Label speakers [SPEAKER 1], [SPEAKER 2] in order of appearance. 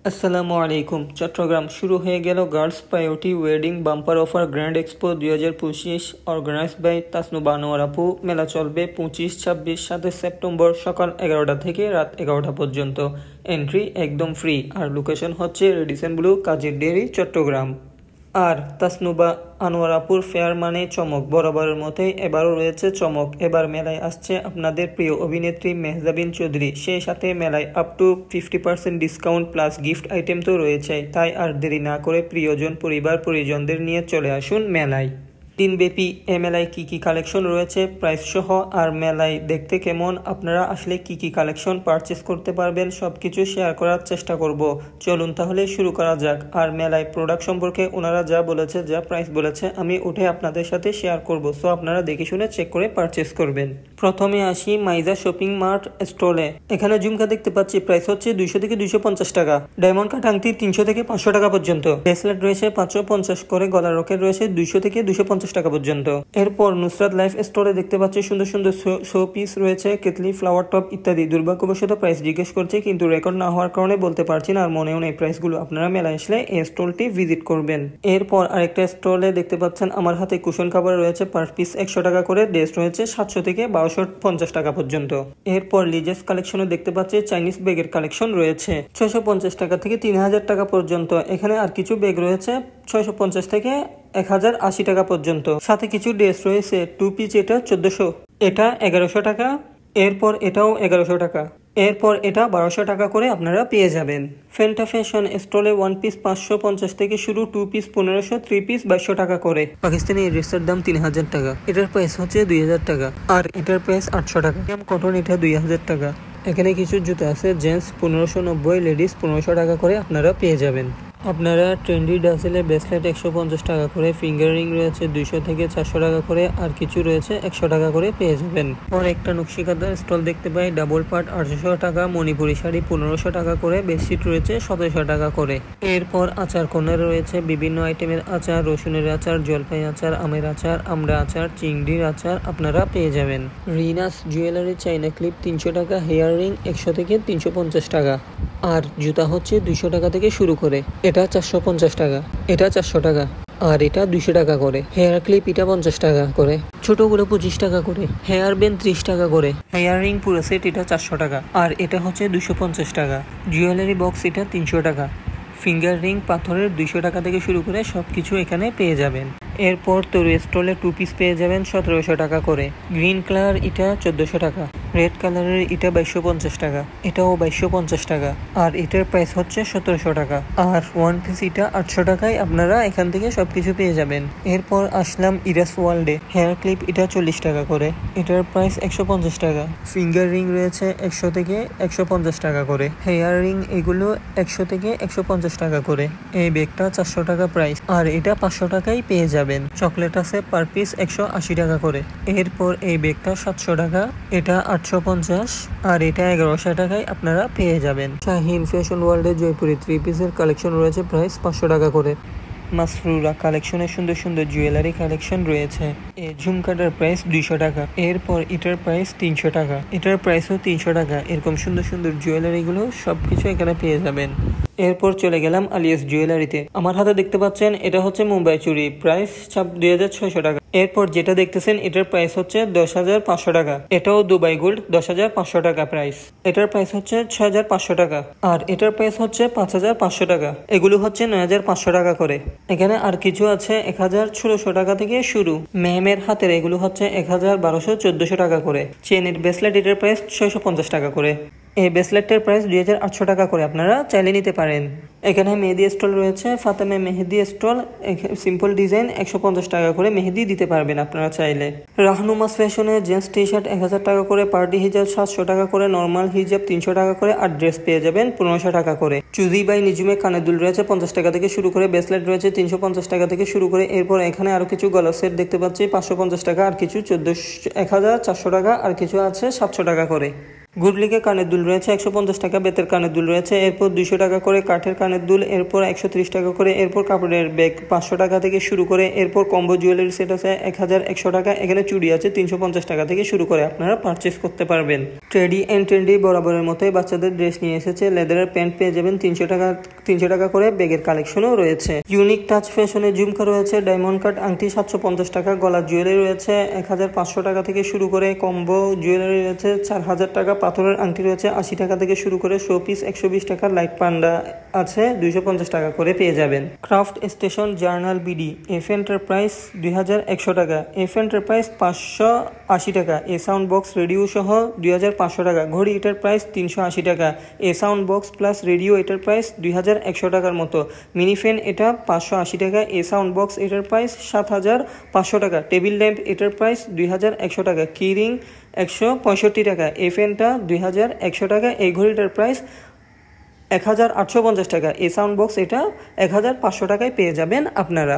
[SPEAKER 1] আসসালামু আলাইকুম। চট্টগ্রাম শুরু হয়ে গেল girls priority wedding bumper offer grand expo 2025 organise by Tasnuva Anwar আপু। মেলা চলবে 25, 26, 27 সেপ্টেম্বর সকাল 11টা থেকে রাত 11টা পর্যন্ত। এন্ট্রি একদম ফ্রি। আর লোকেশন হচ্ছে রেডিসন ব্লু, কাজীর ডেইরি, চট্টগ্রাম। আর তাসনুবা আনোয়ার আপুর ফেয়ার মানে চমক। বরাবরের মতোই এবারও রয়েছে চমক। এবার মেলায় আসছে আপনাদের প্রিয় অভিনেত্রী মেহজাবিন চৌধুরী। সেই সাথে মেলায় up to 50% discount plus gift item তো রয়েছে। তাই আর দেরি না করে প্রিয়জন পরিজনদের নিয়ে চলে আসুন মেলায়। দিনব্যাপী এ মেলায় কী কী কালেকশন রয়েছে, প্রাইস সহ, আর মেলায় দেখতে কেমন, আপনারা আসলে কী কী কালেকশন পারচেস করতে পারবেন, সব কিছু শেয়ার করার চেষ্টা করব। চলুন তাহলে শুরু করা যাক। আর মেলায় প্রোডাক্ট সম্পর্কে ওনারা যা বলেছে, যা প্রাইস বলেছে, আমি উঠে আপনাদের সাথে শেয়ার করব। সো আপনারা দেখে শুনে চেক করে পারচেস করবেন। প্রথমে আসি মাইজা শপিং মার্ট স্টলে। এখানে ঝুমকা দেখতে পাচ্ছি, প্রাইস হচ্ছে 200 থেকে 250 টাকা। ডায়মন্ড কাট আংটি 300 থেকে 500 টাকা পর্যন্ত। ব্রেসলেট রয়েছে 550 করে। গলার রকেট রয়েছে 200 থেকে 250 টাকা পর্যন্ত। এরপর নুসরাত লাইফ স্টোরে দেখতে পাচ্ছি সুন্দর সুন্দর শো পিস রয়েছে, কেতলি, ফ্লাওয়ার টপ ইত্যাদি। দুর্ভাগ্যবশত প্রাইস জিজ্ঞেস করছে, কিন্তু রেকর্ড না হওয়ার কারণে বলতে পারছি না, আর মনেও নেই প্রাইসগুলো। আপনারা মেলায় আসলে এই স্টলটি ভিজিট করবেন। এরপর আরেকটা স্টলে দেখতে পাচ্ছেন আমার হাতে কুশন কাভার রয়েছে, পার পিস 100 টাকা করে। ড্রেস রয়েছে 700 থেকে 1250 টাকা পর্যন্ত। এরপর লিজেস কালেকশনে দেখতে পাচ্ছি চাইনিজ ব্যাগের কালেকশন রয়েছে 650 টাকা থেকে 3000 টাকা পর্যন্ত। এখানে আর কিছু ব্যাগ রয়েছে 650 থেকে 1080 টাকা পর্যন্ত। সাথে কিছু ড্রেস রয়েছে, 2 পিস, এটা 1400, এটা 1100 টাকা। এরপর এটাও 1100 টাকা। এরপর এটা 1200 টাকা করে আপনারা পেয়ে যাবেন। ফেন্টা ফ্যাশন স্টলে 1 পিস 550 থেকে শুরু, 2 পিস 1500, 3 পিস 2200 টাকা করে। পাকিস্তানি এই ড্রেসের দাম 3000 টাকা। এটার প্রাইস হচ্ছে 2000 টাকা। আর এটার প্রাইস 800 টাকা। কটন এটা 2000 টাকা। এখানে কিছু জুতো আছে জেন্টস 1590, লেডিস 1500 টাকা করে আপনারা পেয়ে যাবেন। আপনারা ট্রেন্ডি ডাসেলের ব্রেসলেট 150 টাকা করে, ফিঙ্গার রিং রয়েছে 200 থেকে 400 টাকা করে, আর কিছু রয়েছে 100 টাকা করে পেয়ে যাবেন। পর একটা নকশিকাদার স্টল দেখতে পাই, ডাবল পার্ট 800 টাকা, মণিপুরি শাড়ি 1500 টাকা করে, বেডশিট রয়েছে 1700 টাকা করে। এরপর আচার কর্নার রয়েছে বিভিন্ন আইটেমের আচার, রসুনের আচার, জলপাই আচার, আমের আচার, আমড়া আচার, চিংড়ির আচার আপনারা পেয়ে যাবেন। রিনাস জুয়েলারি চাইনা ক্লিপ 300 টাকা, হেয়ার রিং 100 থেকে 350 টাকা। আর জুতা হচ্ছে 200 টাকা থেকে শুরু করে। এটা 450 টাকা, এটা 400 টাকা, আর এটা 200 টাকা করে। হেয়ার ক্লিপ এটা 50 টাকা করে, ছোটগুলো 25 টাকা করে। হেয়ার ব্যান্ড 30 টাকা করে। হেয়ার রিং পুরো সেট এটা 400 টাকা, আর এটা হচ্ছে 250 টাকা। জুয়েলারি বক্স এটা 300 টাকা। ফিঙ্গার রিং পাথরের 200 টাকা থেকে শুরু করে সবকিছু এখানে পেয়ে যাবেন। এরপর তরু স্টলে 2 পিস পেয়ে যাবেন 1700 টাকা করে। গ্রিন কালার এটা 1400 টাকা। রেড কালারের এটা 2250 টাকা, এটাও 2250 টাকা, আর এটার প্রাইস হচ্ছে 1700 টাকা। আর 1 পিস এটা 800 টাকায় আপনারা এখান থেকে সবকিছু পেয়ে যাবেন। এরপর আসলাম ইরাস ওয়ার্ল্ডে। হেয়ার ক্লিপ এটা 40 টাকা করে, এটার প্রাইস 150 টাকা। ফিঙ্গার রিং রয়েছে 100 থেকে 150 টাকা করে। হেয়ার রিং এগুলো 100 থেকে 150 টাকা করে। এই ব্যাগটা 400 টাকা প্রাইস, আর এটা 500 টাকায় পেয়ে যাবেন। চকলেট আছে পার পিস 180 টাকা করে। এরপর এই ব্যাগটা 700 টাকা, এটা 850, আর এটা 1100 টাকায় আপনারা পেয়ে যাবেন। শাহিন ফ্যাশন ওয়ার্ল্ডে জয়পুরি 3 পিসের কালেকশন রয়েছে, প্রাইস 500 টাকা করে। মাসরুরা কালেকশনে সুন্দর সুন্দর জুয়েলারি কালেকশন রয়েছে। এই ঝুমকাটার প্রাইস 200 টাকা। এরপর এটার প্রাইস 300 টাকা, এটার প্রাইসও 300 টাকা। এরকম সুন্দর সুন্দর জুয়েলারিগুলো সবকিছু এখানে পেয়ে যাবেন। এরপর চলে গেলাম আলিয়াস জুয়েলারিতে। আমার হাতে দেখতে পাচ্ছেন এটা হচ্ছে মুম্বাই চুরি, প্রাইস 2600 টাকা। এরপর যেটা দেখতেছেন এটার প্রাইস হচ্ছে 10,500 টাকা। এটাও দুবাই গোল্ড, 10,500 টাকা প্রাইস। এটার প্রাইস হচ্ছে 6,500 টাকা, আর এটার প্রাইস হচ্ছে 5,500 টাকা। এগুলো হচ্ছে 9,500 টাকা করে। এখানে আর কিছু আছে 1,600 টাকা থেকে শুরু। মেহেমের হাতের এগুলো হচ্ছে 1,1200, 1400 টাকা করে। চেনের ব্রেসলেট এটার প্রাইস 650 টাকা করে। এই ব্রেসলেটটার প্রাইস 2,800 টাকা করে। আপনারা চাইলে নিতে পারেন। এখানে মেহেদি স্টল রয়েছে, ফাতেমা মেহেদি স্টল, সিম্পল ডিজাইন 150 টাকা করে মেহেদি দিতে পারবেন আপনারা চাইলে। রাহনুমাস ফ্যাশনে জেন্টস টি শার্ট 1000 টাকা করে, পার্টি হিজাব 700 টাকা করে, নর্মাল হিজাব 300 টাকা করে, আর ড্রেস পেয়ে যাবেন 1500 টাকা করে। চুজি বাই নিজুমে কানের দুল রয়েছে 50 টাকা থেকে শুরু করে, ব্রেসলেট রয়েছে 350 টাকা থেকে শুরু করে। এরপর এখানে আরো কিছু গলার সেট দেখতে পাচ্ছি 550 টাকা, আর কিছু 1400 টাকা, আর কিছু আছে 700 টাকা করে। গুডলিকে কানের দুল রয়েছে 150 টাকা, বেতের কানের দুল রয়েছে। এরপর 200 টাকা করে কাঠের কানের দুল, এরপর 130 টাকা করে। এরপর কাপড়ের ব্যাগ 500 টাকা থেকে শুরু করে। এরপর কম্বো জুয়েলারি সেট আছে 1100 টাকা। এখানে চুড়ি আছে 350 টাকা থেকে শুরু করে, আপনারা পারচেস করতে পারবেন। ট্রেডি অ্যান্ড ট্রেন্ডি বরাবরের মতোই বাচ্চাদের ড্রেস নিয়ে এসেছে। লেদারের প্যান্ট পেয়ে যাবেন 300 টাকা 300 টাকা করে ব্যাগের কালেকশনও রয়েছে। ইউনিক টাচ ফ্যাশনে ঝুমকা রয়েছে, ডায়মন্ড কাট আংটি 750 টাকা, গলার জুয়েলারি রয়েছে 1500 টাকা থেকে শুরু করে, কম্বো জুয়েলারি রয়েছে 4000 টাকা, পাথরের আংটি রয়েছে 80 টাকা থেকে শুরু করে, শো পিস 120 টাকা, লাইট পান্ডা আছে 250 টাকা করে পেয়ে যাবেন। Craft station journal BD F enterprise 2100 টাকা, এফ এন্টারপ্রাইজ 580 টাকা, এ সাউন্ড বক্স রেডিও সহ 2500 টাকা, ঘড়ি এটার প্রাইস 380 টাকা, a sound box plus radio এটার প্রাইস 2100 টাকার মতো, মিনি ফ্যান এটা 580 টাকা, এ সাউন্ড বক্স এটার প্রাইস 7500 টাকা, টেবিল ল্যাম্প এটার প্রাইস 2100 টাকা, কিরিং 165 টাকা, এ ফ্যানটা 2100 টাকা, এই ঘড়িটার প্রাইস 1850 টাকা, এ সাউন্ড বক্স এটা 1500 টাকায় পেয়ে যাবেন আপনারা।